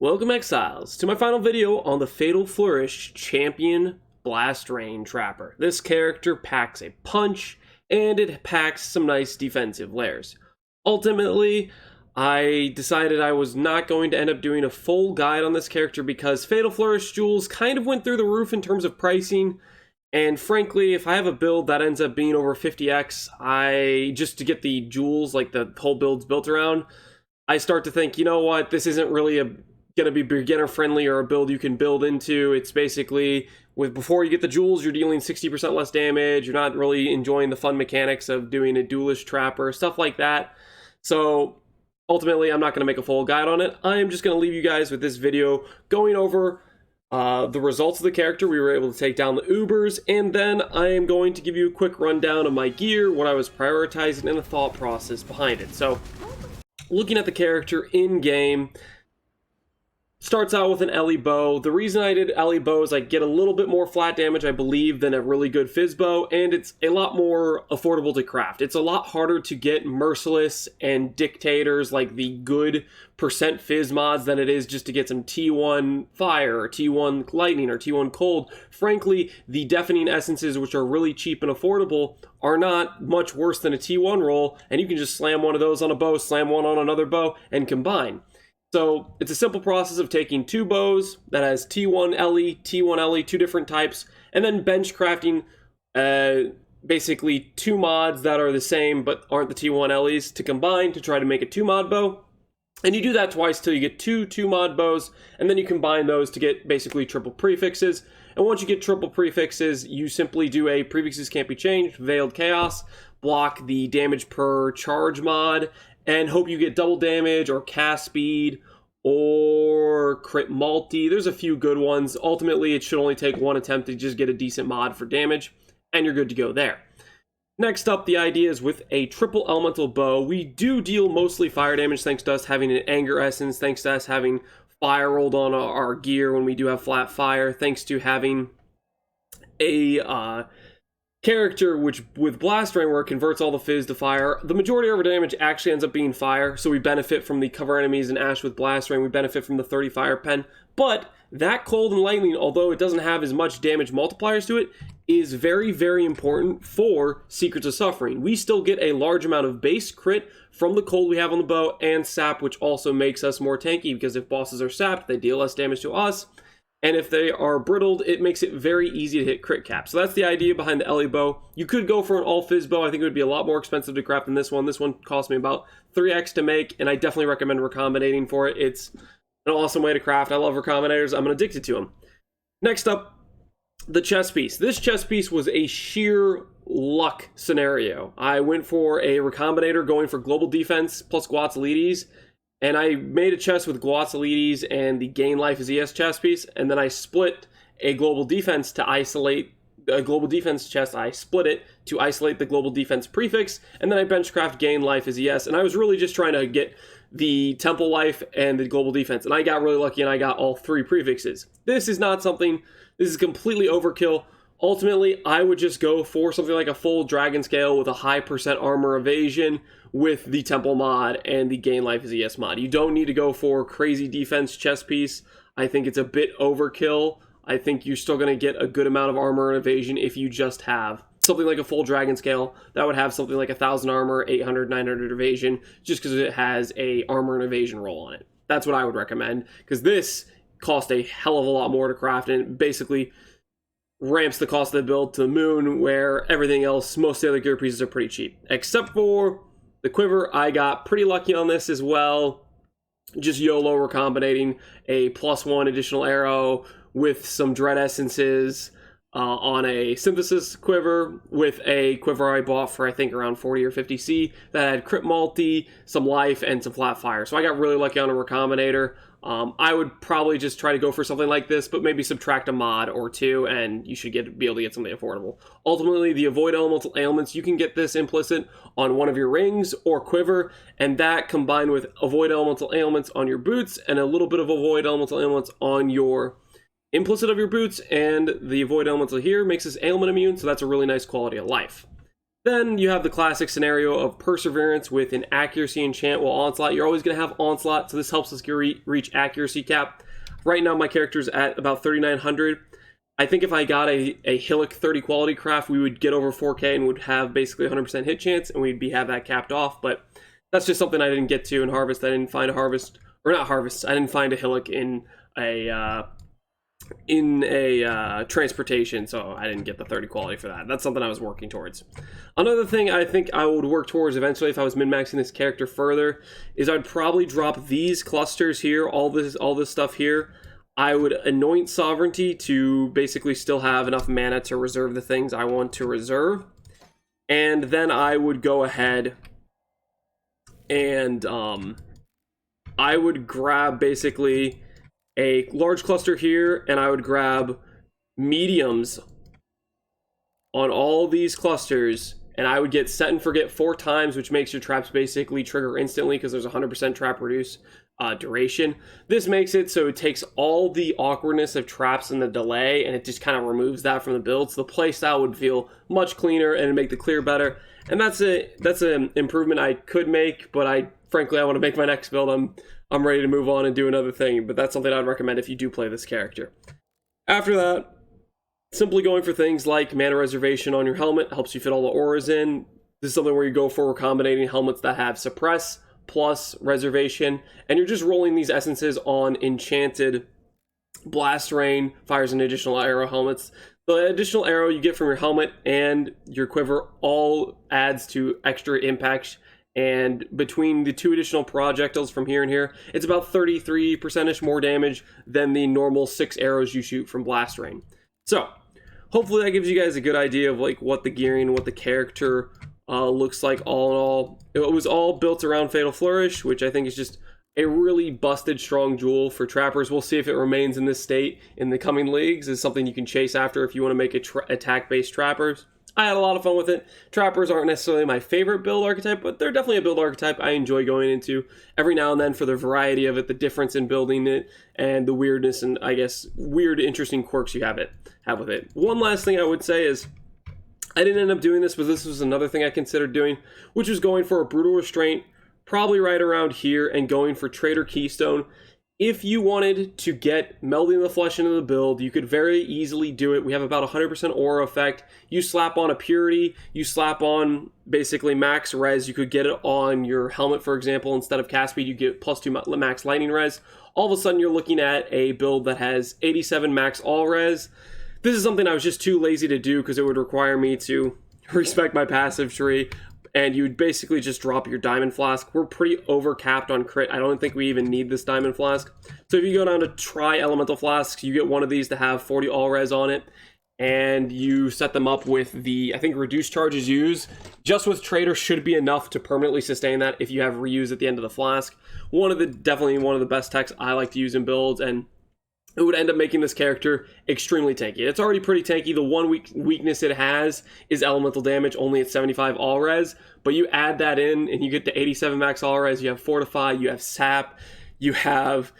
Welcome Exiles to my final video on the Fatal Flourish Champion Blast Rain Trapper. This character packs a punch and it packs some nice defensive layers. Ultimately, I decided I was not going to end up doing a full guide on this character because Fatal Flourish jewels kind of went through the roof in terms of pricing. And frankly, if I have a build that ends up being over 50x, just to get the jewels, like the whole build's built around, I start to think, you know what, this isn't really going to be beginner friendly or a build you can build into. It's basically, before you get the jewels, you're dealing 60% less damage. You're not really enjoying the fun mechanics of doing a duelist trapper, stuff like that. So ultimately, I'm not going to make a full guide on it. I am just going to leave you guys with this video going over the results of the character. We were able to take down the Ubers, and then I am going to give you a quick rundown of my gear, what I was prioritizing, and the thought process behind it. So, looking at the character in game, starts out with an Ellie bow. The reason I did Ellie bow is I get a little bit more flat damage, I believe, than a really good fizz bow, and it's a lot more affordable to craft. It's a lot harder to get merciless and dictators like the good percent fizz mods than it is just to get some T1 fire or T1 lightning or T1 cold. Frankly, the deafening essences, which are really cheap and affordable, are not much worse than a T1 roll, and you can just slam one of those on a bow, slam one on another bow, and combine. So it's a simple process of taking two bows that has T1 Ellie, T1 Ellie, two different types, and then bench crafting basically two mods that are the same but aren't the T1 Ellies to combine to try to make a two mod bow. And you do that twice till you get two mod bows, and then you combine those to get basically triple prefixes. And once you get triple prefixes, you simply do a prefixes can't be changed, veiled chaos, block the damage per charge mod, and hope you get double damage or cast speed or crit multi. There's a few good ones. Ultimately, it should only take one attempt to just get a decent mod for damage, and you're good to go there. Next up, the idea is with a triple elemental bow. We do deal mostly fire damage thanks to us having an anger essence, thanks to us having fire rolled on our gear when we do have flat fire, thanks to having a character which with blast rain where it converts all the fizz to fire. The majority of our damage actually ends up being fire, so we benefit from the cover enemies and ash with blast rain. We benefit from the 30 fire pen, but that cold and lightning, although it doesn't have as much damage multipliers to it, is very, very important for Secrets of Suffering. We still get a large amount of base crit from the cold we have on the bow and sap, which also makes us more tanky because if bosses are sapped, they deal less damage to us. And if they are brittled, it makes it very easy to hit crit cap. So that's the idea behind the Ellie bow. You could go for an all fizz bow. I think it would be a lot more expensive to craft than this one. This one cost me about 3x to make, and I definitely recommend recombinating for it. It's an awesome way to craft. I love recombinators. I'm addicted to them. Next up, the chest piece. This chest piece was a sheer luck scenario. I went for a recombinator going for global defense plus Guatzalides, and I made a chest with Guatzalides and the Gain Life as ES chest piece, and then I split a global defense to isolate a global defense chest. I split it to isolate the global defense prefix, and then I benchcraft Gain Life as ES, and I was really just trying to get the temple life and the global defense, and I got really lucky and I got all three prefixes. This is not something, this is completely overkill. Ultimately, I would just go for something like a full dragon scale with a high percent armor evasion with the temple mod and the Gain Life as ES mod. You don't need to go for crazy defense chest piece. I think it's a bit overkill. I think you're still going to get a good amount of armor and evasion if you just have something like a full dragon scale that would have something like 1,000 armor, 800, 900 evasion, just because it has a armor and evasion roll on it. That's what I would recommend, because this cost a hell of a lot more to craft, and it basically ramps the cost of the build to the moon, where everything else, most of the other gear pieces are pretty cheap. Except for the quiver, I got pretty lucky on this as well. Just YOLO recombinating a +1 additional arrow with some dread essences on a synthesis quiver with a quiver I bought for I think around 40 or 50 C that had crit multi, some life, and some flat fire. So I got really lucky on a recombinator. I would probably just try to go for something like this, but maybe subtract a mod or two, and you should be able to get something affordable. Ultimately, the avoid elemental ailments, you can get this implicit on one of your rings or quiver, and that combined with avoid elemental ailments on your boots and a little bit of avoid elemental ailments on your implicit of your boots, and the avoid elemental here makes us ailment immune, so that's a really nice quality of life. Then you have the classic scenario of Perseverance with an accuracy enchant. Well, Onslaught, you're always going to have Onslaught, so this helps us reach accuracy cap. Right now, my character's at about 3,900. I think if I got a Hillock 30 quality craft, we would get over 4K and would have basically 100% hit chance, and we'd have that capped off. But that's just something I didn't get to in Harvest. I didn't find a Harvest, or not Harvest, I didn't find a Hillock in a transportation, so I didn't get the 30 quality for that. That's something I was working towards. Another thing I think I would work towards eventually if I was min-maxing this character further is I'd probably drop these clusters here, all this stuff here. I would anoint Sovereignty to basically still have enough mana to reserve the things I want to reserve. And then I would go ahead and I would grab basically a large cluster here, and I would grab mediums on all these clusters, and I would get set and forget 4 times, which makes your traps basically trigger instantly because there's 100% trap reduce duration. This makes it so it takes all the awkwardness of traps and the delay, and it just kind of removes that from the build, so the playstyle would feel much cleaner and make the clear better. And that's an improvement I could make, but frankly I want to make my next build. I'm ready to move on and do another thing, but that's something I'd recommend if you do play this character. After that, simply going for things like mana reservation on your helmet helps you fit all the auras in. This is something where you go for combinating helmets that have suppress plus reservation, and you're just rolling these essences on enchanted blast rain, fires, and additional arrow helmets. The additional arrow you get from your helmet and your quiver all adds to extra impact, and between the 2 additional projectiles from here and here, it's about 33% more damage than the normal 6 arrows you shoot from blast rain. So hopefully that gives you guys a good idea of like what the gearing, what the character looks like all in all. It was all built around Fatal Flourish, which I think is just a really busted strong jewel for trappers. We'll see if it remains in this state in the coming leagues. Is something you can chase after if you want to make attack-based trappers. I had a lot of fun with it. Trappers aren't necessarily my favorite build archetype, but they're definitely a build archetype I enjoy going into every now and then for the variety of it, the difference in building it, and the weirdness and, I guess, weird, interesting quirks you have with it. One last thing I would say is, I didn't end up doing this, but this was another thing I considered doing, which was going for a Brutal Restraint, probably right around here, and going for Traitor Keystone. If you wanted to get Melding the Flesh into the build, you could very easily do it. We have about 100% aura effect. You slap on a Purity, you slap on basically max res. You could get it on your helmet, for example. Instead of cast speed, you get +2 max lightning res. All of a sudden, you're looking at a build that has 87 max all res. This is something I was just too lazy to do because it would require me to respect my passive tree, and you'd basically just drop your Diamond Flask. We're pretty over-capped on crit. I don't think we even need this Diamond Flask. So if you go down to try Elemental Flasks, you get one of these to have 40 all-res on it, and you set them up with the, I think, reduced charges used. Just with Traitor should be enough to permanently sustain that if you have reuse at the end of the flask. Definitely one of the best techs I like to use in builds, and it would end up making this character extremely tanky. It's already pretty tanky. The one weakness it has is elemental damage, only at 75 all res, but you add that in and you get to 87 max all res, you have Fortify, you have Sap, you have,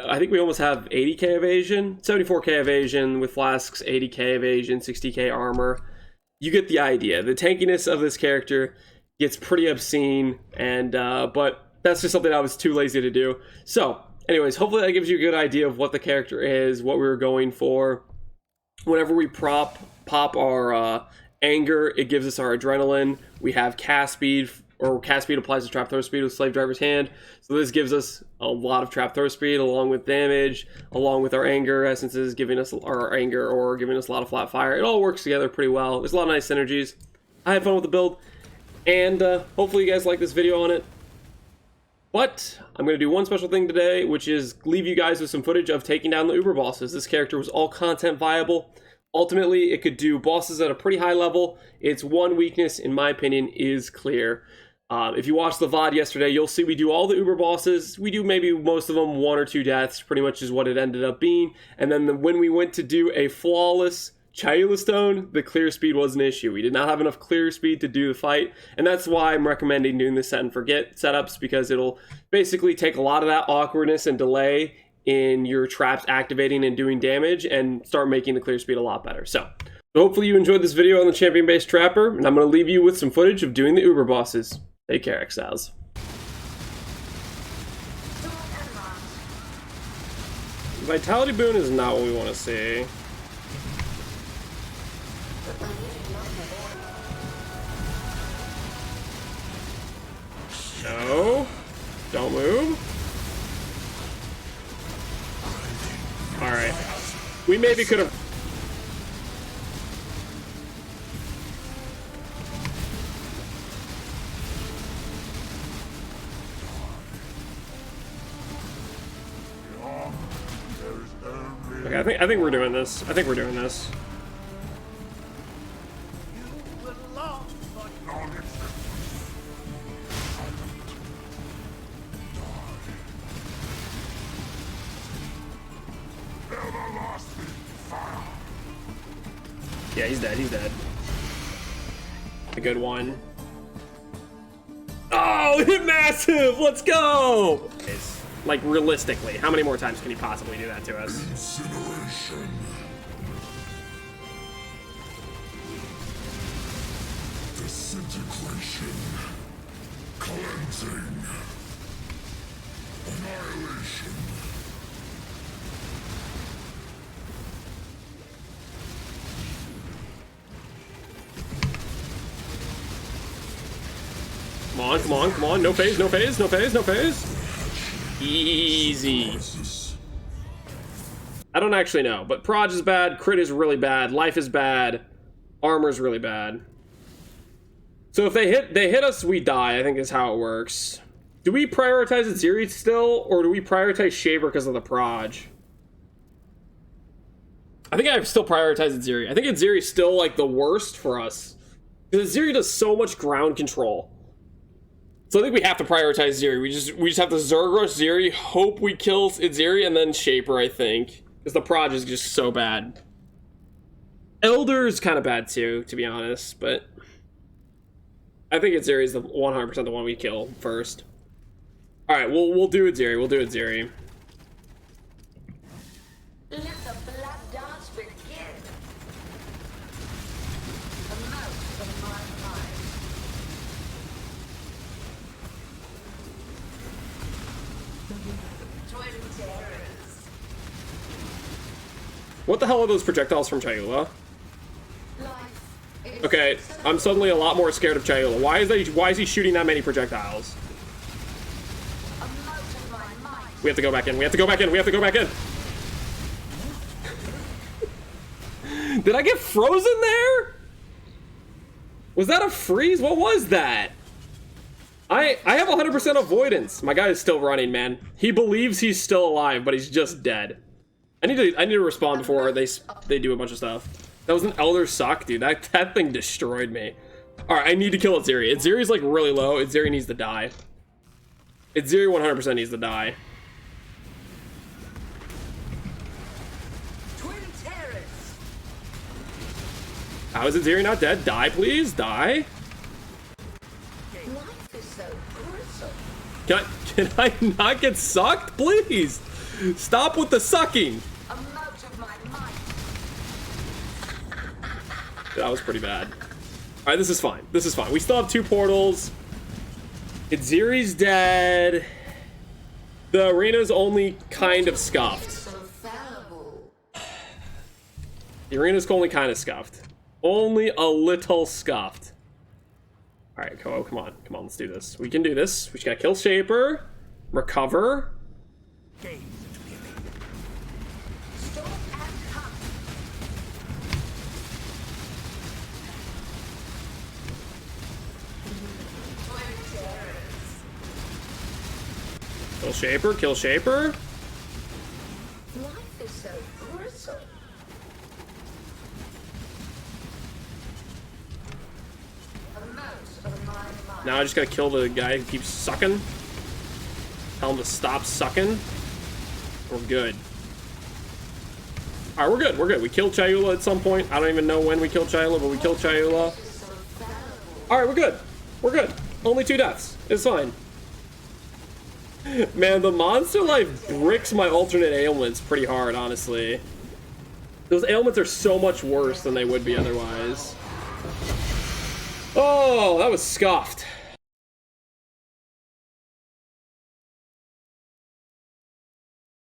I think we almost have 80k evasion, 74k evasion with flasks, 80k evasion, 60k armor. You get the idea. The tankiness of this character gets pretty obscene, and but that's just something I was too lazy to do. So anyways, hopefully that gives you a good idea of what the character is, what we were going for. Whenever we pop our anger, it gives us our adrenaline. We have cast speed, or cast speed applies to trap throw speed with Slave Driver's Hand. So this gives us a lot of trap throw speed along with damage, along with our anger essences giving us our anger or giving us a lot of flat fire. It all works together pretty well. There's a lot of nice synergies. I had fun with the build, and hopefully you guys like this video on it. But I'm going to do one special thing today, which is leave you guys with some footage of taking down the Uber bosses. This character was all content viable. Ultimately, it could do bosses at a pretty high level. Its one weakness, in my opinion, is clear. If you watched the VOD yesterday, you'll see we do all the Uber bosses. We do maybe most of them 1 or 2 deaths, pretty much is what it ended up being. And then when we went to do a flawless Chayula Stone, the clear speed was an issue. We did not have enough clear speed to do the fight, and that's why I'm recommending doing the set and forget setups, because it'll basically take a lot of that awkwardness and delay in your traps activating and doing damage and start making the clear speed a lot better. So Hopefully you enjoyed this video on the champion-based trapper, and I'm going to leave you with some footage of doing the Uber bosses. Take care, Exiles. Vitality boon is not what we want to see. No. Don't move. Alright. We maybe could have... Okay, I think we're doing this. I think we're doing this. Yeah, he's dead, he's dead. A good one. Oh, hit massive! Let's go! Like, realistically, how many more times can he possibly do that to us? Incineration. Disintegration. Cleansing. Annihilation. Come on, come on, come on. No phase, no phase, no phase, no phase. Easy. I don't actually know, but Proj is bad, Crit is really bad, Life is bad, Armor is really bad. So if they hit us, we die, I think is how it works. Do we prioritize Exarch still, or do we prioritize Shaver because of the Proj? I think I still prioritize Exarch. I think Exarch is still like the worst for us. Because Exarch does so much ground control. So I think we have to prioritize Exarch. We just have to Zerg rush Exarch, hope we kill Exarch, and then Shaper, I think. Because the Proj is just so bad. Elder is kind of bad too, to be honest, but I think Exarch is the 100% the one we kill first. Alright, we'll do Exarch, we'll do Exarch. Let the blood dance begin. A mouse of my mind. What the hell are those projectiles from Chayula? Okay, I'm suddenly a lot more scared of Chayula. Why is he shooting that many projectiles? We have to go back in. We have to go back in. We have to go back in. Did I get frozen there? Was that a freeze? What was that? I have 100% avoidance. My guy is still running, man. He believes he's still alive, but he's just dead. I need to respond before they do a bunch of stuff. That was an Elder Suck, dude. That thing destroyed me. Alright, I need to kill Exarch. Exarch's like really low. Exarch needs to die. Exarch 100% needs to die. How is Exarch not dead? Die, please. Die. Can I not get sucked? Please. Stop with the sucking. That was pretty bad. Alright, this is fine. This is fine. We still have 2 portals. Exarch's dead. The arena's only kind of scuffed. The arena's only kind of scuffed. Only a little scuffed. Alright, come on. Come on, let's do this. We can do this. We just gotta kill Shaper. Recover. Kill Shaper, kill Shaper. Life is so gruesome. Now I just gotta kill the guy who keeps sucking. Tell him to stop sucking. We're good. Alright, we're good, we're good. We killed Chayula at some point. I don't even know when we killed Chayula, but we killed Chayula. Alright, we're good. We're good. Only 2 deaths. It's fine. Man, the monster life bricks my alternate ailments pretty hard, honestly. Those ailments are so much worse than they would be otherwise. Oh, that was scuffed.